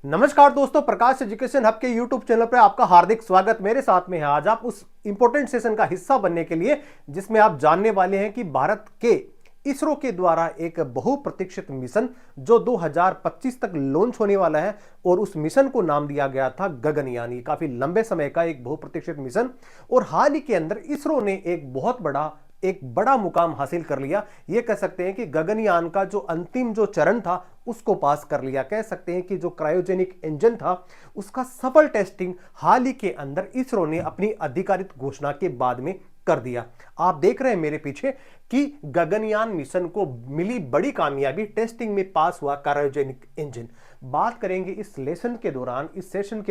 नमस्कार दोस्तों, प्रकाश education hub के यूट्यूब चैनल पर आपका हार्दिक स्वागत। मेरे साथ में है आज आप उस इंपॉर्टेंट सेशन का हिस्सा बनने के लिए जिसमें आप जानने वाले हैं कि भारत के इसरो के द्वारा एक बहुप्रतीक्षित मिशन जो 2025 तक लॉन्च होने वाला है और उस मिशन को नाम दिया गया था गगनयान। काफी लंबे समय का एक बहुप्रतीक्षित मिशन और हाल ही के अंदर इसरो ने एक बड़ा मुकाम हासिल कर लिया। यह कह सकते हैं कि गगनयान का जो अंतिम जो चरण था उसको पास कर लिया। कह सकते हैं कि जो क्रायोजेनिक इंजन था उसका सफल टेस्टिंग हाल ही के अंदर इसरो ने अपनी आधिकारिक घोषणा के बाद में कर दिया। आप देख रहे हैं मेरे पीछे कि गगनयान मिशन को मिली बड़ी कामयाबी, टेस्टिंग में पास हुआ क्रायोजेनिक इंजन। बात करेंगे इस सेशन के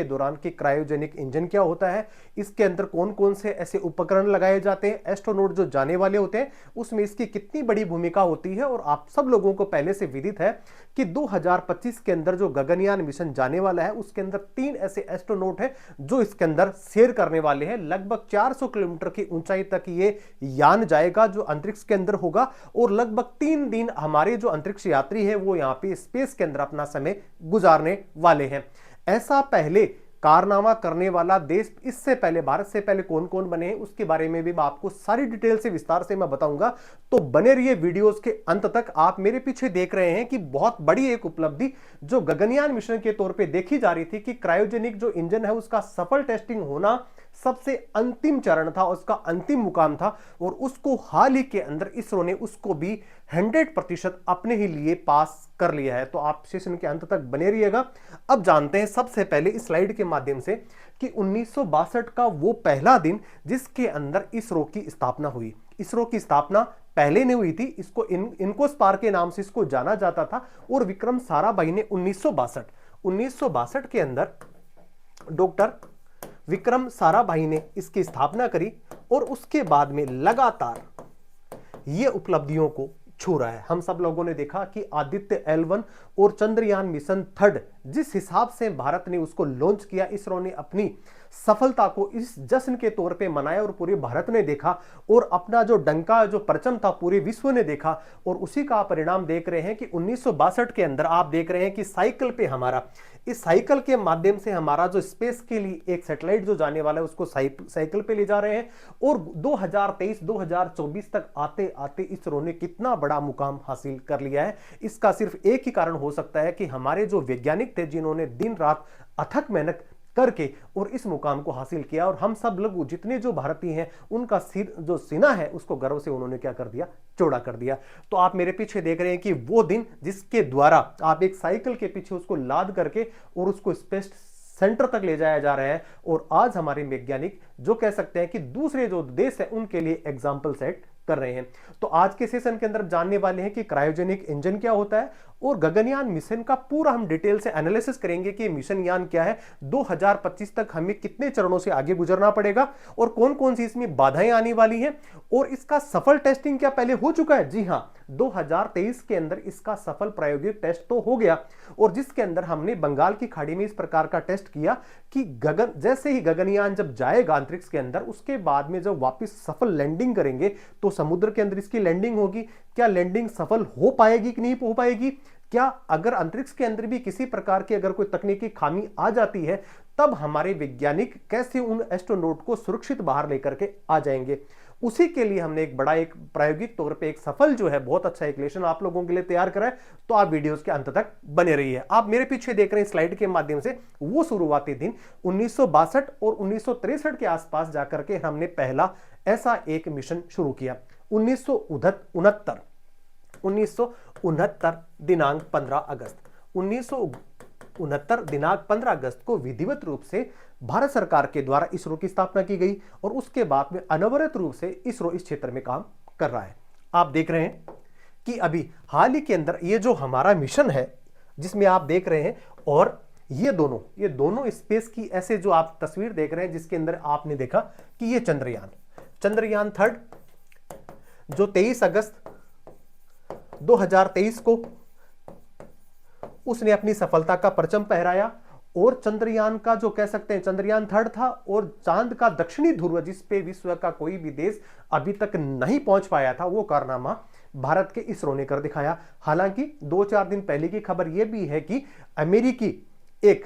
दौरान कि क्रायोजेनिक इंजन क्या होता है, इसके अंदर कौन कौन से ऐसे उपकरण लगाए जाते हैं, एस्ट्रोनॉट जो जाने वाले होते हैं उसमें इसकी कितनी बड़ी भूमिका होती है। और आप सब लोगों को पहले से विदित है कि 2025 के अंदर जो गगनयान मिशन जाने वाला है उसके अंदर 3 ऐसे एस्ट्रोनॉट हैं जो इसके अंदर शेयर करने वाले हैं। लगभग 400 किलोमीटर की ऊंचाई तक ये यान जाएगा जो अंतरिक्ष के अंदर होगा और लगभग 3 दिन हमारे जो अंतरिक्ष यात्री है वो यहां पे स्पेस के अंदर अपना समय गुजारने वाले हैं। ऐसा पहले कारनामा करने वाला देश इससे पहले, भारत से पहले कौन कौन बने हैं उसके बारे में भी मैं आपको सारी डिटेल से विस्तार से मैं बताऊंगा। तो बने रहिए वीडियोस के अंत तक। आप मेरे पीछे देख रहे हैं कि बहुत बड़ी एक उपलब्धि जो गगनयान मिशन के तौर पे देखी जा रही थी कि क्रायोजेनिक जो इंजन है उसका सफल टेस्टिंग होना सबसे अंतिम चरण था, उसका अंतिम मुकाम था और उसको हाल ही के अंदर इसरो ने उसको भी 100% अपने ही लिए पास कर लिया है। तो आप सेशन के अंत तक बने रहिएगा। अब जानते हैं सबसे पहले इस स्लाइड के माध्यम से कि 1962 का वो पहला दिन जिसके अंदर इसरो की स्थापना हुई। इसरो की स्थापना पहले नहीं हुई थी, इसको इनकोस्पार के नाम से इसको जाना जाता था और विक्रम साराभाई ने 1962 के अंदर डॉक्टर विक्रम साराभाई ने इसकी स्थापना करी और उसके बाद में लगातार ये उपलब्धियों को छू रहा है। हम सब लोगों ने देखा कि आदित्य L1 और चंद्रयान मिशन 3 जिस हिसाब से भारत ने उसको लॉन्च किया, इसरो ने अपनी सफलता को इस जश्न के तौर पे मनाया और पूरे भारत ने देखा और अपना जो डंका जो परचम था पूरे विश्व ने देखा। और उसी का परिणाम देख रहे हैं कि 1962 के अंदर आप देख रहे हैं कि साइकिल पे हमारा, इस साइकिल के माध्यम से हमारा जो स्पेस के लिए एक सैटेलाइट जो जाने वाला है उसको साइकिल पे ले जा रहे हैं। और 2023-2024 तक आते आते इसरो ने कितना बड़ा मुकाम हासिल कर लिया है। इसका सिर्फ एक ही कारण हो सकता है कि हमारे जो वैज्ञानिक थे जिन्होंने दिन रात अथक मेहनत करके और इस मुकाम को हासिल किया। और हम सब लोग जितने जो भारतीय हैं उनका सिर जो सीना है उसको गर्व से उन्होंने क्या कर दिया, चौड़ा कर दिया। तो आप मेरे पीछे देख रहे हैं कि वो दिन जिसके द्वारा आप एक साइकिल के पीछे उसको लाद करके और उसको स्पेस सेंटर तक ले जाया जा रहा है। और आज हमारे वैज्ञानिक जो कह सकते हैं कि दूसरे जो देश है उनके लिए एग्जाम्पल सेट कर रहे हैं। तो आज के सेशन के अंदर जानने वाले हैं कि क्रायोजेनिक इंजन क्या होता है और गगनयान मिशन का पूरा हम डिटेल से एनालिसिस करेंगे कि मिशन यान क्या है, 2025 तक हमें कितने चरणों से आगे गुजरना पड़ेगा और कौन कौन सी इसमें बाधाएं आने वाली हैं और इसका सफल टेस्टिंग क्या पहले हो चुका है। जी हां, 2023 के अंदर इसका सफल प्रायोगिक टेस्ट तो हो गया और जिसके अंदर हमने बंगाल की खाड़ी में इस प्रकार का टेस्ट किया कि जैसे ही गगनयान जब जाएगा अंतरिक्ष के अंदर उसके बाद में जब वापस सफल लैंडिंग करेंगे तो समुद्र के अंदर इसकी लैंडिंग होगी। क्या लैंडिंग सफल हो पाएगी कि नहीं हो पाएगी, क्या अगर अंतरिक्ष के अंदर भी किसी प्रकार की अगर कोई तकनीकी खामी आ जाती है तब हमारे वैज्ञानिक कैसे उन एस्ट्रोनॉट को सुरक्षित बाहर लेकर के आ जाएंगे। उसी के लिए हमने एक बड़ा एक प्रायोगिक तौर पे एक सफल जो है बहुत अच्छा एक लेसन आप लोगों के लिए तैयार करा है। तो आप वीडियोस के अंत तक बने रहिए। आप मेरे पीछे देख रहे हैं स्लाइड के माध्यम से वो शुरुआती दिन 1962 और 1963 के आसपास जाकर के हमने पहला ऐसा एक मिशन शुरू किया। 1969 दिनांक 15 अगस्त 1969 दिनांक 15 अगस्त को विधिवत रूप से भारत सरकार के द्वारा इसरो की स्थापना की गई और उसके बाद में अनवरत रूप से इसरो इस क्षेत्र में काम कर रहा है। आप देख रहे हैं कि अभी हाल ही के अंदर ये जो हमारा मिशन है जिसमें आप देख रहे हैं और ये दोनों स्पेस की ऐसे जो आप तस्वीर देख रहे हैं जिसके अंदर आपने देखा कि ये चंद्रयान 3 जो 23 अगस्त 2023 को उसने अपनी सफलता का परचम फहराया। और चंद्रयान का जो कह सकते हैं चंद्रयान 3 था और चांद का दक्षिणी ध्रुव जिस पे विश्व का कोई भी देश अभी तक नहीं पहुंच पाया था वो कारनामा भारत के इसरो ने कर दिखाया। हालांकि 2-4 दिन पहले की खबर यह भी है कि अमेरिकी एक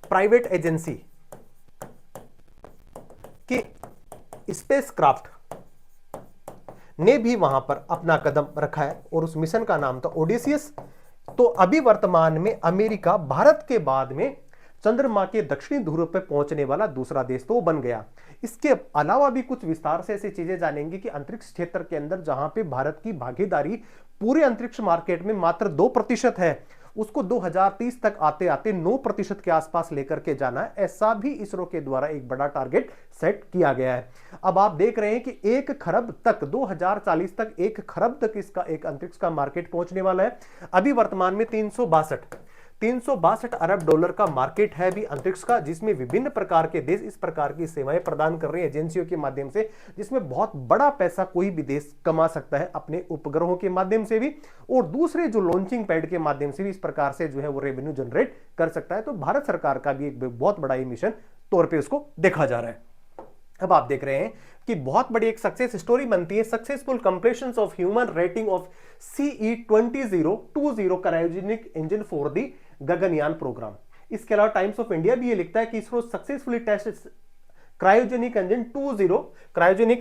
प्राइवेट एजेंसी के स्पेसक्राफ्ट ने भी वहां पर अपना कदम रखा है और उस मिशन का नाम था ओडेसियस। तो अभी वर्तमान में अमेरिका भारत के बाद में चंद्रमा के दक्षिणी ध्रुव पर पहुंचने वाला दूसरा देश तो बन गया। इसके अलावा भी कुछ विस्तार से ऐसी चीजें जानेंगे कि अंतरिक्ष क्षेत्र के अंदर जहां पे भारत की भागीदारी पूरे अंतरिक्ष मार्केट में मात्र 2% है, उसको 2030 तक आते आते 9% के आसपास लेकर के जाना है। ऐसा भी इसरो के द्वारा एक बड़ा टारगेट सेट किया गया है। अब आप देख रहे हैं कि 1 खरब तक 2040 तक 1 खरब तक इसका एक अंतरिक्ष का मार्केट पहुंचने वाला है। अभी वर्तमान में 362 अरब डॉलर का मार्केट है भी अंतरिक्ष का, जिसमें विभिन्न प्रकार के देश इस प्रकार की सेवाएं प्रदान कर रहे हैं एजेंसियों के माध्यम से, जिसमें बहुत बड़ा पैसा कोई भी देश कमा सकता है अपने उपग्रहों के माध्यम से भी, और दूसरे जो लॉन्चिंग पैड के माध्यम से भी इस प्रकार से जो है वो रेवेन्यू जनरेट कर सकता है। तो भारत सरकार का भी एक बहुत बड़ा मिशन तौर पर उसको देखा जा रहा है। अब आप देख रहे हैं कि बहुत बड़ी एक सक्सेस स्टोरी बनती है, successful completion of human rating of CE-2020 cryogenic engine for the Gaganyaan programme. इसके अलावा टाइम्स ऑफ इंडिया भी ये लिखता है कि ISRO successfully test cryogenic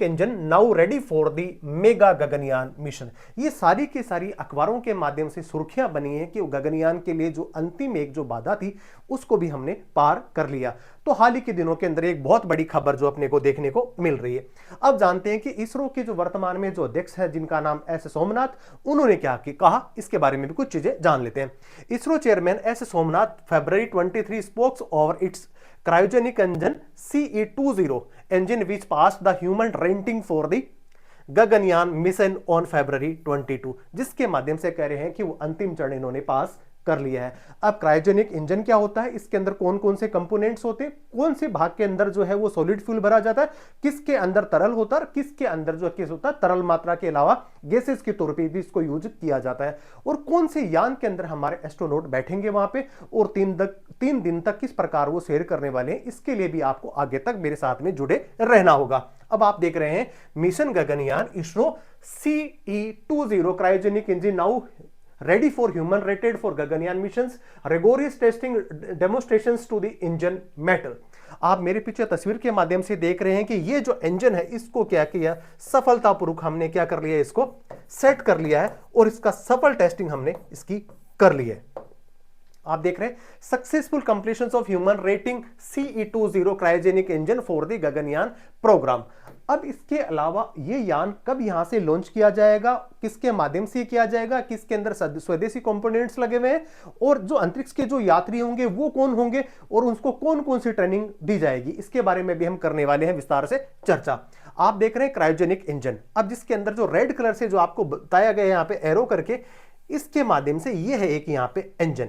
engine now ready for the mega Gaganyaan mission. ये सारी की सारी अखबारों के माध्यम से सुर्खियां बनी है कि गगनयान के लिए जो अंतिम एक जो बाधा थी उसको भी हमने पार कर लिया। तो हाल ही के दिनों के अंदर एक बहुत बड़ी खबर जो अपने को देखने को मिल रही है। अब जानते हैं कि इसरो के जो वर्तमान में जो अध्यक्ष है जिनका नाम एस सोमनाथ, उन्होंने क्या कहा इसके बारे में भी कुछ चीजें जान लेते हैं। ISRO chairman S Somnath February 23 spokes over it's cryogenic engine CE-20 engine which passed the human rating for the Gaganyaan mission on February 22, जिसके माध्यम से कह रहे हैं कि वो अंतिम चरण इन्होंने पास कर लिया है। अब क्रायोजेनिक इंजन क्या होता है, इसके अंदर कौन कौन से कंपोनेंट्स होते हैं, कौन से भाग के अंदर जो है वो सॉलिड फ्यूल भरा जाता है, किसके अंदर तरल होता है, किसके अंदर जो केस होता है तरल मात्रा के अलावा गैसेस के तौर पे भी इसको यूज किया जाता है, और कौन से यान के अंदर हमारे एस्ट्रोनॉट बैठेंगे वहां पे, और 3 दिन तक किस प्रकार वो सैर करने वाले हैं, इसके लिए भी आपको आगे तक मेरे साथ में जुड़े रहना होगा। अब आप देख रहे हैं mission Gaganyaan ISRO CE-20 cryogenic engine now ready for human rated for Gaganyaan missions, rigorous testing demonstrations to the engine metal। आप मेरे पीछे तस्वीर के माध्यम से देख रहे हैं कि ये जो इंजन है इसको क्या किया, सफलतापूर्वक हमने क्या कर लिया, इसको सेट कर लिया है और इसका सफल टेस्टिंग हमने इसकी कर ली है। आप देख रहे हैं successful completion of human rating CE-20 cryogenic engine for the Gaganyaan programme. अब इसके अलावा ये यान कब यहां से लॉन्च किया जाएगा, किसके माध्यम से किया जाएगा, किसके अंदर स्वदेशी कंपोनेंट्स लगे हुए हैं, और जो अंतरिक्ष के जो यात्री होंगे वो कौन होंगे, और उनको कौन कौन सी ट्रेनिंग दी जाएगी, इसके बारे में भी हम करने वाले हैं विस्तार से चर्चा। आप देख रहे हैं क्रायोजेनिक इंजन, अब जिसके अंदर जो रेड कलर से जो आपको बताया गया यहां पे एरो करके, इसके माध्यम से ये है एक यहां पे इंजन,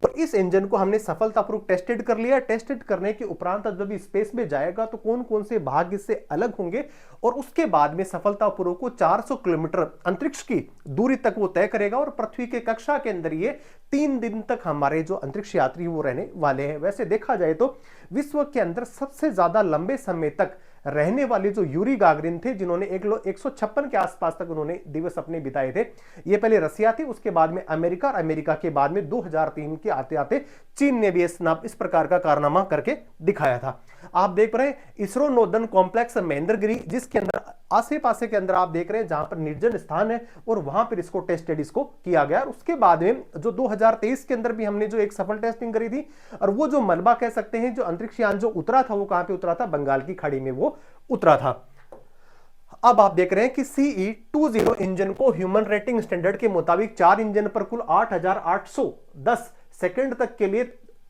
और इस इंजन को हमने सफलतापूर्वक टेस्टेड कर लिया। टेस्टेड करने के उपरांत जब स्पेस में जाएगा तो कौन कौन से भाग इससे अलग होंगे, और उसके बाद में सफलतापूर्वक को 400 किलोमीटर अंतरिक्ष की दूरी तक वो तय करेगा, और पृथ्वी के कक्षा के अंदर ये 3 दिन तक हमारे जो अंतरिक्ष यात्री वो रहने वाले हैं। वैसे देखा जाए तो विश्व के अंदर सबसे ज्यादा लंबे समय तक रहने वाले जो यूरी गागरिन थे, जिन्होंने 156 के आसपास तक उन्होंने दिवस अपने बिताए थे, ये पहले रसिया थी, उसके बाद में अमेरिका, और अमेरिका के बाद में 2003 के आते आते चीन ने भी इस प्रकार का कारनामा करके दिखाया था। आप देख रहे हैं इसरो नोर्दर्न कॉम्प्लेक्स महेंद्रगिरी, जिसके अंदर आसे पासे के अंदर आप देख रहे हैं जहां पर निर्जन स्थान है, और वहां पर इसको टेस्टेड इसको किया गया। और उसके बाद में जो 2023 के अंदर भी हमने जो एक सफल टेस्टिंग करी थी, और वो जो मलबा कह सकते हैं जो अंतरिक्ष यान जो उतरा था वो कहां पे उतरा था, बंगाल की खाड़ी में वो उतरा था। अब आप देख रहे हैं कि CE-20 इंजन को ह्यूमन रेटिंग स्टैंडर्ड के मुताबिक 4 इंजन पर कुल 8810 सेकंड तक के लिए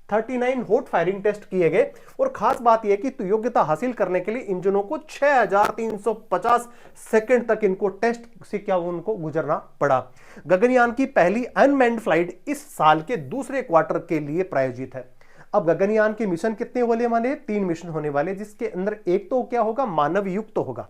39 हॉट फायरिंग टेस्ट किए गए, और खास बात यह कि योग्यता हासिल करने के लिए इंजनों को 6350 सेकंड तक इनको टेस्ट से क्या उनको गुजरना पड़ा। गगनयान की पहली अनमैन्ड फ्लाइट इस साल के दूसरे क्वार्टर के लिए प्रायोजित है। अब गगनयान के मिशन कितने होने वाले, 3 मिशन होने वाले, जिसके अंदर एक तो क्या होगा, मानव युक्त होगा,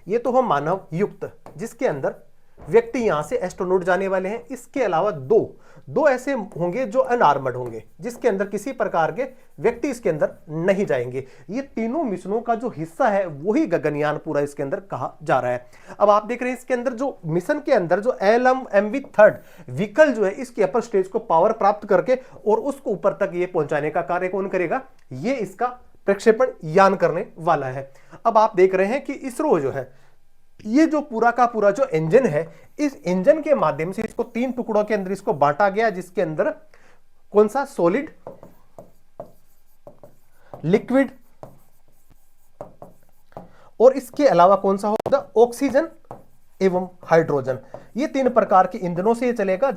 ये तो हो मानव युक्त, जिसके अंदर व्यक्ति यहां से एस्ट्रोनॉट जाने वाले हैं। इसके अलावा दो ऐसे होंगे जो अनआर्मर्ड होंगे, जिसके अंदर किसी प्रकार के व्यक्ति इसके अंदर नहीं जाएंगे। ये तीनों मिशनों का जो हिस्सा है वही गगनयान पूरा इसके अंदर कहा जा रहा है। अब आप देख रहे हैं इसके अंदर जो मिशन के अंदर जो LMMV 3 व्हीकल जो है इसकी अपर स्टेज को पावर प्राप्त करके और उसको ऊपर तक ये पहुंचाने का कार्य कौन करेगा? ये इसका प्रक्षेपण यान करने वाला है। अब आप देख रहे हैं कि इसरो जो है ये जो पूरा का पूरा जो इंजन है, इस इंजन के माध्यम से इसको 3 टुकड़ों के अंदर इसको बांटा गया, जिसके अंदर कौन सा? सॉलिड, लिक्विड और इसके अलावा कौन सा होगा? ऑक्सीजन एवं हाइड्रोजन। ये 3 प्रकार के ईंधनों से ये चलेगा।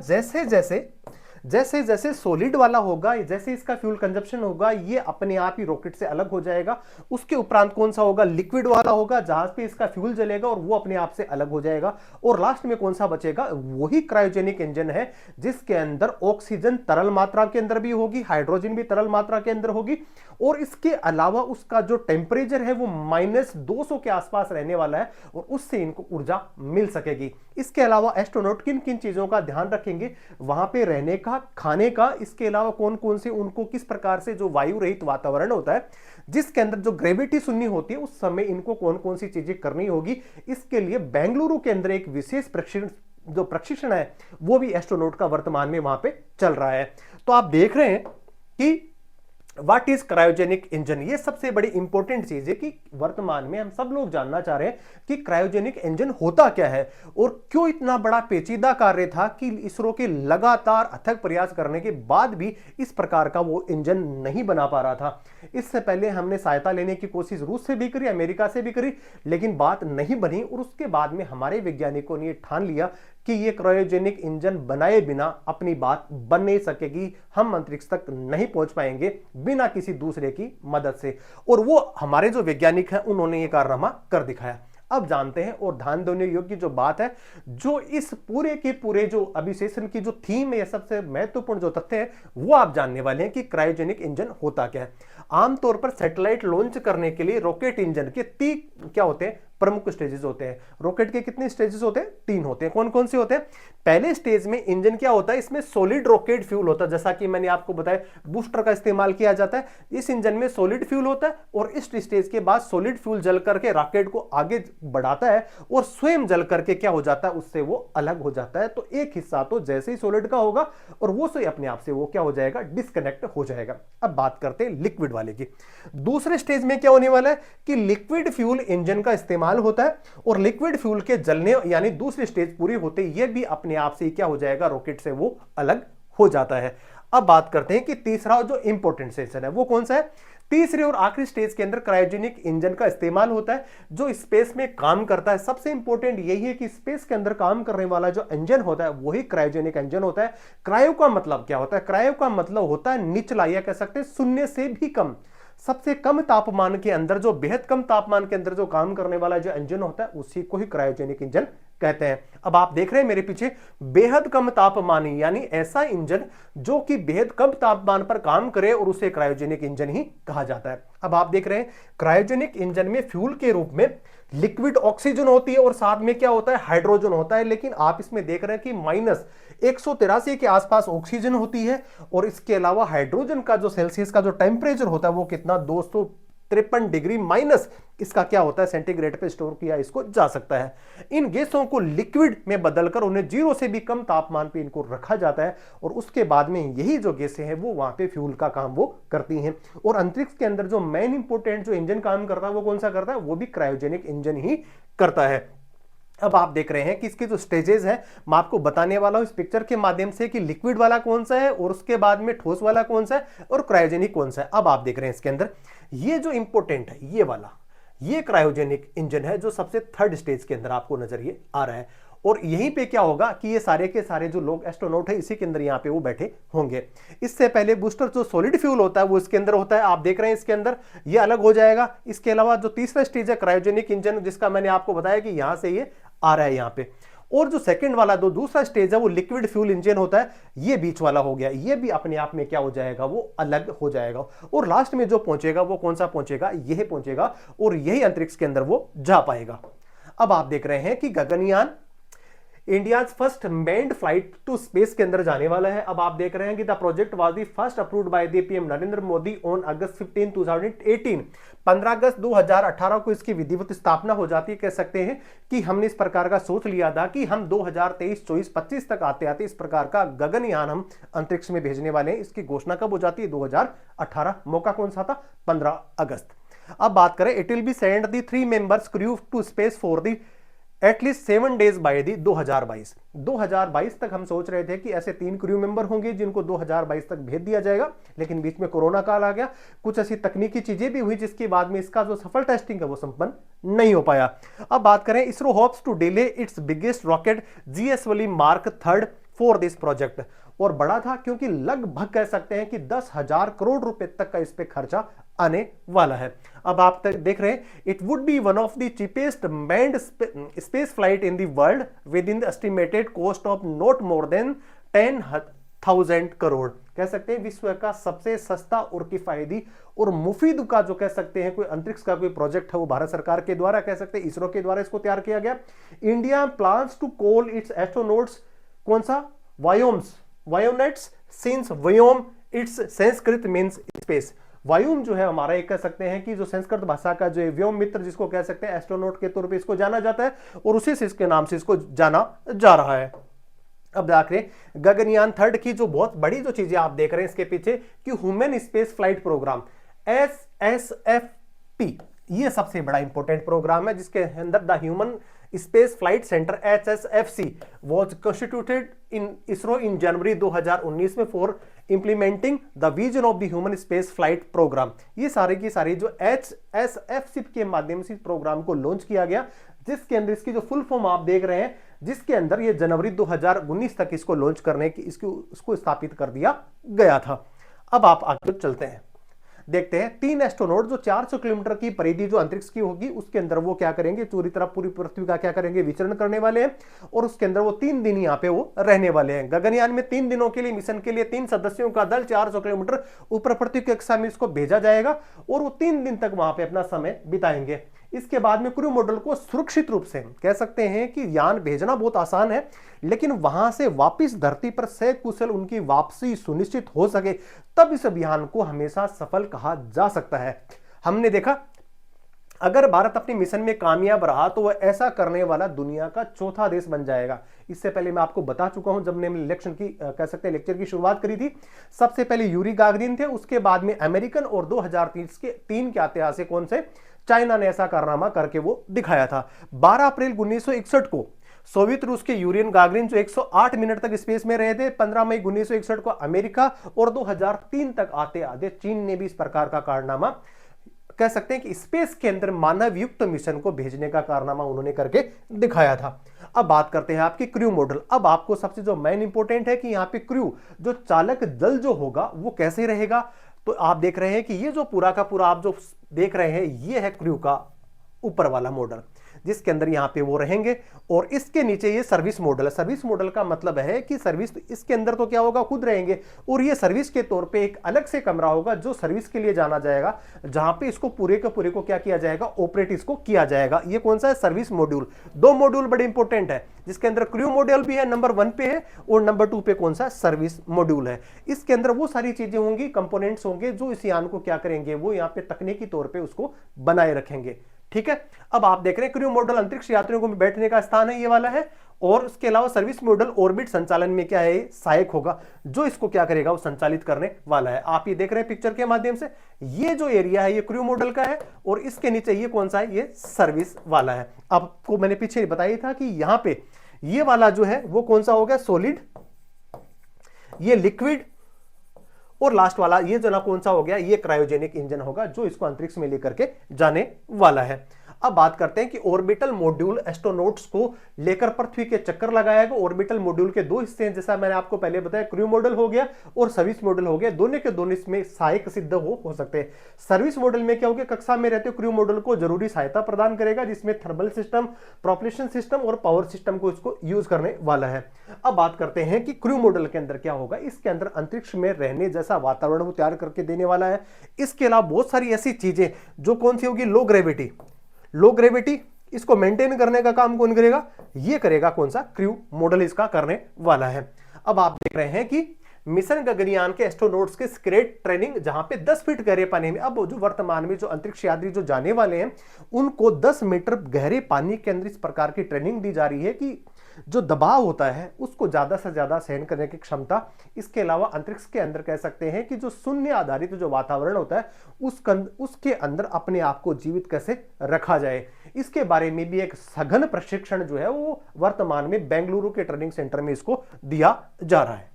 जैसे जैसे सॉलिड वाला होगा, जैसे इसका फ्यूल कंजप्शन होगा, ये अपने आप ही रॉकेट से अलग हो जाएगा। उसके उपरांत कौन सा होगा? लिक्विड वाला होगा, जहाज पे इसका फ्यूल जलेगा और वो अपने आप से अलग हो जाएगा। और लास्ट में कौन सा बचेगा? वही क्रायोजेनिक इंजन है, जिसके अंदर ऑक्सीजन तरल मात्रा के अंदर भी होगी, हाइड्रोजन भी तरल मात्रा के अंदर होगी, और इसके अलावा उसका जो टेम्परेचर है वो -200 के आसपास रहने वाला है, और उससे इनको ऊर्जा मिल सकेगी। इसके अलावा एस्ट्रोनॉट किन किन चीजों का ध्यान रखेंगे? वहां पे रहने का, खाने का, इसके अलावा कौन कौन से उनको किस प्रकार से जो वायु रहित वातावरण होता है जिसके अंदर जो ग्रेविटी शून्य होती है, उस समय इनको कौन कौन सी चीजें करनी होगी। इसके लिए बेंगलुरु के अंदर एक विशेष प्रशिक्षण है वो भी एस्ट्रोनॉट का वर्तमान में वहां पे चल रहा है। तो आप देख रहे हैं कि व्हाट इज क्रायोजेनिक इंजन। ये सबसे बड़ी इंपॉर्टेंट चीज है कि वर्तमान में हम सब लोग जानना चाह रहे हैं कि क्रायोजेनिक इंजन होता क्या है और क्यों इतना बड़ा पेचीदा कार्य था कि इसरो के लगातार अथक प्रयास करने के बाद भी इस प्रकार का वो इंजन नहीं बना पा रहा था। इससे पहले हमने सहायता लेने की कोशिश रूस से भी करी, अमेरिका से भी करी, लेकिन बात नहीं बनी। और उसके बाद में हमारे वैज्ञानिकों ने ठान लिया कि ये क्रायोजेनिक इंजन बनाए बिना अपनी बात बन नहीं सकेगी, हम अंतरिक्ष तक नहीं पहुंच पाएंगे बिना किसी दूसरे की मदद से। और वो हमारे जो वैज्ञानिक हैं उन्होंने ये कारनामा कर दिखाया। अब जानते हैं और ध्यान देने योग्य जो बात है, जो इस पूरे के पूरे जो अभी सेशन की जो थीम है, सबसे महत्वपूर्ण जो तथ्य है वो आप जानने वाले हैं कि क्रायोजेनिक इंजन होता क्या है। आमतौर पर सैटेलाइट लॉन्च करने के लिए रॉकेट इंजन के 3 क्या होते हैं? प्रमुख स्टेजेस होते हैं। रॉकेट के कितने स्टेजेस होते हैं? 3 होते हैं। कौन कौन से होते हैं? पहले स्टेज में इंजन क्या होता है? इसमें सॉलिड रॉकेट फ्यूल होता है, जैसा कि मैंने आपको बताया बूस्टर का इस्तेमाल किया जाता है। इस इंजन में सॉलिड फ्यूल होता है और इस स्टेज के बाद सॉलिड फ्यूल जल करके रॉकेट को आगे बढ़ाता है और स्वयं जल करके क्या हो जाता है? उससे वो अलग हो जाता है। तो एक हिस्सा तो जैसे ही सॉलिड का होगा और वो से अपने आप से वो क्या हो जाएगा? डिस्कनेक्ट हो जाएगा। अब बात करते हैं लिक्विड वाले की। दूसरे स्टेज में क्या होने वाला है कि लिक्विड फ्यूल इंजन का इस्तेमाल होता है और लिक्विड फ्यूल के जलने यानी दूसरी स्टेज पूरी होते ही ये भी अपने आप से क्या हो जाएगा? रॉकेट से वो अलग हो जाता है। अब बात करते हैं कि तीसरा जो इंपॉर्टेंट सेशन है वो कौन सा है? तीसरे और आखिरी स्टेज के अंदर क्रायोजेनिक इंजन का इस्तेमाल होता है जो स्पेस में काम करता है। सबसे इंपॉर्टेंट यही है कि स्पेस के अंदर काम करने वाला जो इंजन होता है वही क्रायोजेनिक इंजन होता है। क्रायो का मतलब क्या होता है? क्रायो का मतलब होता है निचला, या कह सकते हैं शून्य से भी कम, सबसे कम तापमान के अंदर, जो बेहद कम तापमान के अंदर जो काम करने वाला जो इंजन होता है उसी को ही क्रायोजेनिक इंजन कहते हैं। अब आप देख रहे हैं मेरे पीछे बेहद कम तापमान, यानी ऐसा इंजन जो कि बेहद कम तापमान पर काम करे और उसे क्रायोजेनिक इंजन ही कहा जाता है। अब आप देख रहे हैं क्रायोजेनिक इंजन में फ्यूल के रूप में लिक्विड ऑक्सीजन होती है और साथ में क्या होता है? हाइड्रोजन होता है। लेकिन आप इसमें देख रहे हैं कि -183 के आसपास ऑक्सीजन होती है और इसके अलावा हाइड्रोजन का जो सेल्सियस का जो टेम्परेचर होता है वो कितना? 253 डिग्री माइनस इसका क्या होता है? सेंटीग्रेड पे स्टोर किया इसको जा सकता है। इन गैसों को लिक्विड में बदलकर उन्हें 0 से भी कम तापमान पे इनको रखा जाता है और उसके बाद में यही जो गैसें हैं वो वहां पे फ्यूल का काम वो करती हैं। और अंतरिक्ष के अंदर जो मेन इंपोर्टेंट जो इंजन काम करता है वो कौन सा करता है? वो भी क्रायोजेनिक इंजन ही करता है। अब आप देख रहे हैं कि इसके जो स्टेजेस हैं मैं आपको बताने वाला हूं इस पिक्चर के माध्यम से कि लिक्विड वाला कौन सा है और उसके बाद में ठोस वाला कौन सा है और क्रायोजेनिक कौन सा है। अब आप देख रहे हैं इसके अंदर ये जो इंपॉर्टेंट है ये वाला, ये क्रायोजेनिक इंजन है जो सबसे 3rd स्टेज के अंदर आपको नजर ये आ रहा है। और यहीं पे क्या होगा कि ये सारे के सारे जो लोग एस्ट्रोनॉट है इसी के अंदर यहाँ पे वो बैठे होंगे। इससे पहले बूस्टर जो सॉलिड फ्यूल होता है वो इसके अंदर होता है, आप देख रहे हैं इसके अंदर ये अलग हो जाएगा। इसके अलावा जो तीसरा स्टेज है क्रायोजेनिक इंजन, जिसका मैंने आपको बताया कि यहां से ये आ रहा है यहाँ पे, और जो सेकंड वाला दूसरा स्टेज है वो लिक्विड फ्यूल इंजन होता है, ये बीच वाला हो गया, ये भी अपने आप में क्या हो जाएगा? वो अलग हो जाएगा। और लास्ट में जो पहुंचेगा वो कौन सा पहुंचेगा? यही पहुंचेगा और यही अंतरिक्ष के अंदर वो जा पाएगा। अब आप देख रहे हैं कि Gaganyaan India first manned flight to space के अंदर जाने वाला है। अब आप देख रहे हैं कि the project was the first approved by the PM Narendra Modi on August 15 2018। 15 अगस्त 2018 को इसकी विधिवत स्थापना हो जाती है। कह सकते हैं कि हमने इस प्रकार का सोच लिया था कि हम 2023 24 25 तक आते आते इस प्रकार का गगनयान हम अंतरिक्ष में भेजने वाले हैं। इसकी घोषणा कब हो जाती है? 2018। मौका कौन सा था? 15 अगस्त। अब बात करें, it will be send the 3 members crew to space for the at least 7 days by the 2022 तक हम सोच रहे थे कि ऐसे 3 क्रू मेंबर होंगे जिनको 2022 तक भेज दिया जाएगा, लेकिन बीच में कोरोना काल आ गया, कुछ ऐसी तकनीकी चीजें भी हुई जिसके बाद में इसका जो सफल टेस्टिंग है वो संपन्न नहीं हो पाया। अब बात करें, ISRO hopes to delay its biggest rocket GSLV mark 3 for this project. और बड़ा था क्योंकि लगभग कह सकते हैं कि 10,000 करोड़ रुपए तक का इस पे खर्चा आने वाला है। अब आप देख रहे हैं, it would be one of the cheapest manned space flight in the world with in the estimated cost of not more than 10,000 crore. कह सकते हैं विश्व का सबसे सस्ता और किफायती और मुफीद का जो कह सकते हैं कोई अंतरिक्ष का कोई प्रोजेक्ट है वो भारत सरकार के द्वारा, कह सकते हैं इसरो के द्वारा इसको तैयार किया गया। India plans to call its astronauts कौन सा? Vyomanauts since Vyom its Sanskrit means space. वायुम जो है हमारा एक कह सकते हैं कि जो संस्कृत भाषा का जो व्योम मित्र जिसको कह सकते हैं एस्ट्रोनॉट के तौर पे इसको जाना जाता है और उसी से इसके नाम से इसको जाना जा रहा है। अब देखिए गगनयान 3 की जो बहुत बड़ी जो चीजें आप देख रहे हैं इसके पीछे कि human space flight programme HSFP, ये सबसे बड़ा इंपॉर्टेंट प्रोग्राम है जिसके अंदर the human space flight centre HSFC was constituted in ISRO in January 2019 में for implementing the vision of the human space flight programme. ये सारी की सारी जो HSFC के माध्यम से प्रोग्राम को लॉन्च किया गया, जिसके अंदर इसकी जो फुल फॉर्म आप देख रहे हैं, जिसके अंदर ये जनवरी 2019 तक इसको लॉन्च करने की इसको स्थापित कर दिया गया था। अब आप आगे चलते हैं, देखते हैं 3 एस्ट्रोनॉट जो 400 किलोमीटर की परिधि जो अंतरिक्ष की होगी उसके अंदर वो क्या करेंगे, पूरी तरह पूरी पृथ्वी का क्या करेंगे, विचरण करने वाले हैं और उसके अंदर वो 3 दिन यहाँ पे वो रहने वाले हैं। गगनयान में 3 दिनों के लिए मिशन के लिए 3 सदस्यों का दल 400 किलोमीटर ऊपर पृथ्वी की कक्षा में इसको भेजा जाएगा और वो 3 दिन तक वहां पे अपना समय बिताएंगे। इसके बाद में क्रू मॉडल को सुरक्षित रूप से कह सकते हैं कि यान भेजना बहुत आसान है, लेकिन वहां से वापस धरती पर सकुशल उनकी वापसी सुनिश्चित हो सके तब इस अभियान को हमेशा सफल कहा जा सकता है। हमने देखा अगर भारत अपने मिशन में कामयाब रहा तो वह ऐसा करने वाला दुनिया का चौथा देश बन जाएगा। इससे पहले मैं आपको बता चुका हूं जब मैंने इलेक्शन की कह सकते हैं लेक्चर की शुरुआत करी थी, सबसे पहले यूरी गागरिन थे, उसके बाद में अमेरिकन और 2030 के 3 के आते से कौन से चाइना ने ऐसा कारनामा करके वो दिखाया था। 12 अप्रैल 1961 को सोवियत रूस के यूरियन गागरिन जो 108 मिनट तक स्पेस में रहे थे, 15 मई 1961 को अमेरिका और 2003 तक आते आते चीन ने भी इस प्रकार का कारनामा कह सकते हैं कि स्पेस के अंदर मानव युक्त मिशन को भेजने का कारनामा उन्होंने करके दिखाया था। अब बात करते हैं आपकी क्रू मॉडल। अब आपको सबसे जो मेन इंपॉर्टेंट है कि यहाँ पे क्रू जो चालक दल जो होगा वो कैसे रहेगा, तो आप देख रहे हैं कि ये जो पूरा का पूरा आप जो देख रहे हैं ये है क्रू का ऊपर वाला मॉडल, जिसके अंदर यहां पे वो रहेंगे और इसके नीचे ये सर्विस मॉडल है। सर्विस मॉडल का मतलब है कि सर्विस इसके अंदर तो क्या होगा, खुद रहेंगे और ये सर्विस के तौर पे एक अलग से कमरा होगा जो सर्विस के लिए जाना जाएगा, जहां पे इसको पूरे के पूरे को क्या किया जाएगा, ऑपरेट इसको किया जाएगा। ये कौन सा है, सर्विस मॉड्यूल। 2 मॉड्यूल बड़े इंपॉर्टेंट है, जिसके अंदर क्रू मॉड्यूल भी है, नंबर 1 पे है और नंबर 2 पे कौन सा सर्विस मॉड्यूल है। इसके अंदर वो सारी चीजें होंगी, कंपोनेंट्स होंगे जो इस यान को क्या करेंगे, वो यहाँ पे तकनीकी तौर पे उसको बनाए रखेंगे। ठीक है, अब आप देख रहे हैं क्रू मॉडल अंतरिक्ष यात्रियों को बैठने का स्थान है, ये वाला है, और उसके अलावा सर्विस मॉडल ऑर्बिट संचालन में क्या है, सहायक होगा जो इसको क्या करेगा, वो संचालित करने वाला है। आप ये देख रहे हैं पिक्चर के माध्यम से, ये जो एरिया है ये क्रू मॉडल का है और इसके नीचे ये कौन सा है, ये सर्विस वाला है। आपको मैंने पीछे बताया था कि यहां पे ये वाला जो है वो कौन सा हो गया, सॉलिड, ये लिक्विड और लास्ट वाला ये जो ना कौन सा हो गया, ये क्रायोजेनिक इंजन होगा जो इसको अंतरिक्ष में लेकर के जाने वाला है। अब बात करते हैं कि ऑर्बिटल मॉड्यूल एस्ट्रोनॉट्स को लेकर पृथ्वी के चक्कर लगाएगा। ऑर्बिटल मॉड्यूल के 2 हिस्से हैं, जैसा मैंने आपको पहले बताया, क्रू मॉडल हो गया और सर्विस मॉडल हो गया। दोनों के दोनों इसमें सहायक सिद्ध हो सकते हैं। सर्विस मॉडल में क्या होगा, कक्षा में रहते क्रू मॉडल को जरूरी सहायता प्रदान करेगा, जिसमें थर्मल सिस्टम, प्रोपल्शन सिस्टम और पावर सिस्टम को इसको यूज करने वाला है। अब बात करते हैं कि क्रू मॉडल के अंदर क्या होगा, इसके अंदर अंतरिक्ष में रहने जैसा वातावरण वो तैयार करके देने वाला है। इसके अलावा बहुत सारी ऐसी चीजें जो कौन सी होगी, लो ग्रेविटी इसको मेंटेन करने का काम कौन करेगा? ये करेगा कौन सा? क्रू मॉडल इसका करने वाला है। अब आप देख रहे हैं कि मिशन गगनयान के एस्ट्रोनॉट्स के सीक्रेट ट्रेनिंग, जहां पे 10 फीट गहरे पानी में, अब जो वर्तमान में जो अंतरिक्ष यात्री जो जाने वाले हैं उनको 10 मीटर गहरे पानी के अंदर इस प्रकार की ट्रेनिंग दी जा रही है कि जो दबाव होता है उसको ज्यादा से ज्यादा सहन करने की क्षमता, इसके अलावा अंतरिक्ष के अंदर कह सकते हैं कि जो शून्य आधारित जो वातावरण होता है उसके अंदर अपने आप को जीवित कैसे रखा जाए, इसके बारे में भी एक सघन प्रशिक्षण जो है वो वर्तमान में बेंगलुरु के ट्रेनिंग सेंटर में इसको दिया जा रहा है।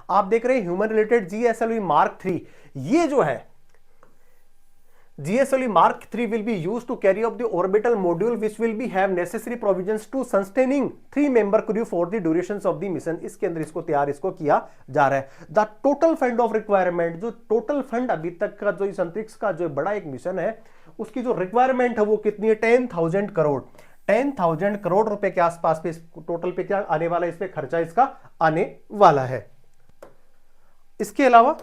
आप देख रहे हैं ह्यूमन रिलेटेड जीएसएलवी मार्क 3, ये जो है GSLV Mark III will be used to carry up the orbital module which will be have necessary provisions to sustaining 3-member crew for the durations of the mission। इसके अंदर इसको किया जा रहा है। The total fund of requirement, जो total fund अभी तक का जो इस अंतरिक्ष का जो बड़ा एक मिशन है उसकी जो रिक्वायरमेंट है वो कितनी है? 10,000 करोड़। 10,000 करोड़ रुपए के आसपास पे टोटल पे क्या आने वाला है? इस पे खर्चा इसका आने वाला है। इसके अलावा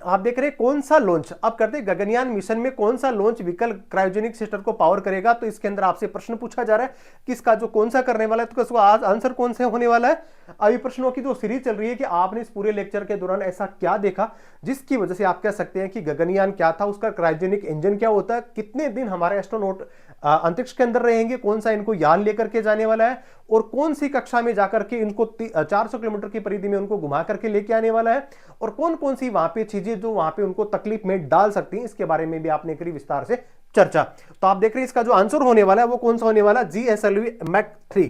आप देख रहे हैं कौन सा लॉन्च अब करते हैं गगनयान मिशन में, कौन सा लॉन्च व्हीकल क्रायोजेनिक सिस्टम को पावर करेगा। तो इसके अंदर आपसे प्रश्न पूछा जा रहा है कि इसका जो कौन सा करने वाला है, तो इसका आज आंसर कौन से होने वाला है। अभी प्रश्नों की जो सीरीज चल रही है कि आपने इस पूरे लेक्चर के दौरान ऐसा क्या देखा जिसकी वजह से आप कह सकते हैं कि गगनयान क्या था, उसका क्रायोजेनिक इंजन क्या होता है, कितने दिन हमारे एस्ट्रोनॉट अंतरिक्ष के अंदर रहेंगे, कौन सा इनको यान लेकर के जाने वाला है और कौन सी कक्षा में जाकर के इनको 400 किलोमीटर की परिधि में उनको घुमा करके लेके आने वाला है और कौन कौन सी वहां पे चीजें जो वहां पे उनको तकलीफ में डाल सकती हैं, इसके बारे में भी आपने करी विस्तार से चर्चा। तो आप देख रहे हैं इसका जो आंसर होने वाला है वो कौन सा होने वाला? GSLV Mark 3।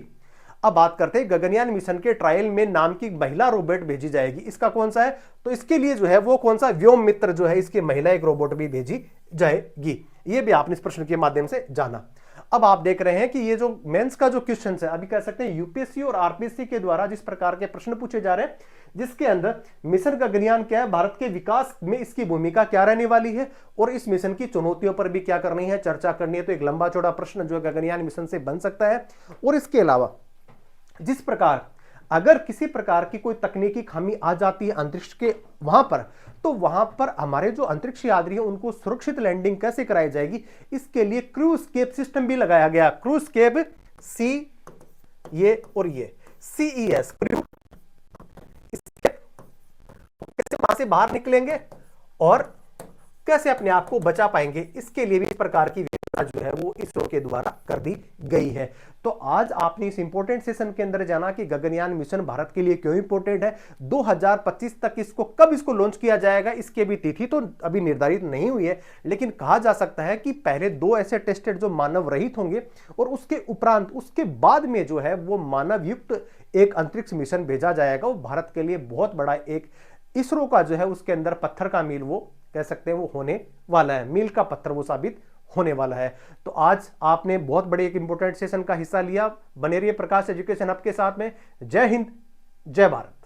अब बात करते हैं गगनयान मिशन के ट्रायल में नाम की महिला रोबोट भेजी जाएगी, इसका कौन सा है? तो इसके लिए जो है वो कौन सा? व्योम मित्र जो है इसकी महिला एक रोबोट भी भेजी जाएगी। ये भी आपने इस प्रश्न के माध्यम से जाना। अब आप देख रहे हैं कि ये जो मेंस का जो क्वेश्चन है, अभी कह सकते हैं यूपीएससी और आरपीएससी के द्वारा जिस प्रकार के प्रश्न पूछे जा रहे हैं, जिसके अंदर मिशन गगनयान क्या है, भारत के विकास में इसकी भूमिका क्या रहने वाली है और इस मिशन की चुनौतियों पर भी क्या करनी है, चर्चा करनी है। तो एक लंबा चौड़ा प्रश्न जो गगनयान मिशन से बन सकता है। और इसके अलावा जिस प्रकार अगर किसी प्रकार की कोई तकनीकी खामी आ जाती है अंतरिक्ष के वहां पर, तो वहां पर हमारे जो अंतरिक्ष यात्री हैं उनको सुरक्षित लैंडिंग कैसे कराई जाएगी, इसके लिए क्रू स्केप सिस्टम भी लगाया गया। क्रू स्केप ये और ये CES क्रू स्केप, कैसे वहां से बाहर निकलेंगे और कैसे अपने आप को बचा पाएंगे, इसके लिए भी इस प्रकार की व्यवस्था जो है वो इसरो के द्वारा कर दी गई है। तो आज आपने इस इंपॉर्टेंट सेशन के अंदर जाना कि गगनयान मिशन भारत के लिए क्यों इंपॉर्टेंट है। 2025 तक कब इसको लॉन्च किया जाएगा, इसके भी तिथि तो अभी निर्धारित नहीं हुई है, लेकिन कहा जा सकता है कि पहले 2 ऐसे टेस्टेड जो मानव रहित होंगे और उसके उपरांत उसके बाद में जो है वो मानव युक्त एक अंतरिक्ष मिशन भेजा जाएगा। वो भारत के लिए बहुत बड़ा एक इसरो का जो है उसके अंदर पत्थर का मील वो कह सकते हैं वो होने वाला है, मील का पत्थर वो साबित होने वाला है। तो आज आपने बहुत बड़े एक इंपॉर्टेंट सेशन का हिस्सा लिया। बने रहिए प्रकाश एजुकेशन हब के साथ में। जय हिंद, जय भारत।